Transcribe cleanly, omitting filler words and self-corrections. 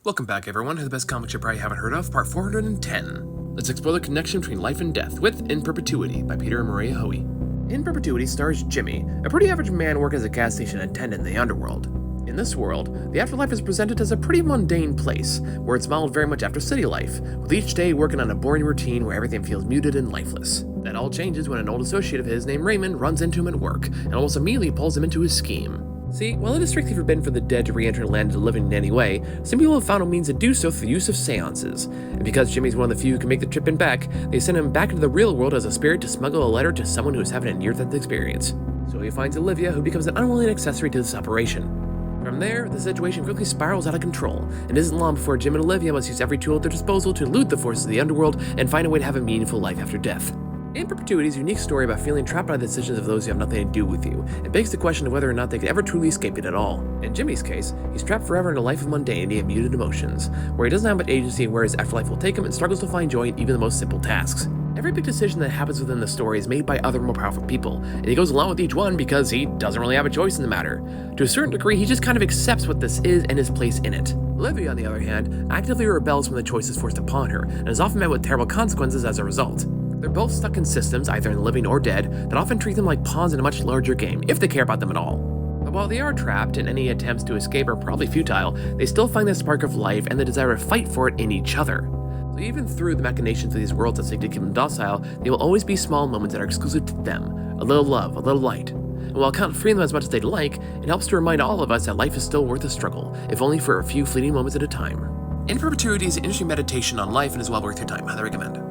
Welcome back, everyone, to the best comics you probably haven't heard of, part 410. Let's explore the connection between life and death with In Perpetuity by Peter and Maria Hoey. In Perpetuity stars Jimmy, a pretty average man working as a gas station attendant in the underworld. In this world, the afterlife is presented as a pretty mundane place, where it's modeled very much after city life, with each day working on a boring routine where everything feels muted and lifeless. That all changes when an old associate of his named Raymond runs into him at work, and almost immediately pulls him into his scheme. See, while it is strictly forbidden for the dead to re-enter the land of the living in any way, some people have found a means to do so through the use of seances. And because Jimmy's one of the few who can make the trip and back, they send him back into the real world as a spirit to smuggle a letter to someone who is having a near-death experience. So he finds Olivia, who becomes an unwilling accessory to this operation. From there, the situation quickly spirals out of control, and it isn't long before Jim and Olivia must use every tool at their disposal to elude the forces of the underworld and find a way to have a meaningful life after death. In Perpetuity is a unique story about feeling trapped by the decisions of those who have nothing to do with you, and begs the question of whether or not they could ever truly escape it at all. In Jimmy's case, he's trapped forever in a life of mundanity and muted emotions, where he doesn't have much agency in where his afterlife will take him and struggles to find joy in even the most simple tasks. Every big decision that happens within the story is made by other more powerful people, and he goes along with each one because he doesn't really have a choice in the matter. To a certain degree, he just kind of accepts what this is and his place in it. Olivia, on the other hand, actively rebels when the choice is forced upon her, and is often met with terrible consequences as a result. They're both stuck in systems, either in the living or dead, that often treat them like pawns in a much larger game, if they care about them at all. But while they are trapped, and any attempts to escape are probably futile, they still find the spark of life and the desire to fight for it in each other. So even through the machinations of these worlds that seek to keep them docile, there will always be small moments that are exclusive to them. A little love, a little light. And while can't free them as much as they'd like, it helps to remind all of us that life is still worth a struggle, if only for a few fleeting moments at a time. In Perpetuity is an interesting meditation on life and is well worth your time. Highly recommend.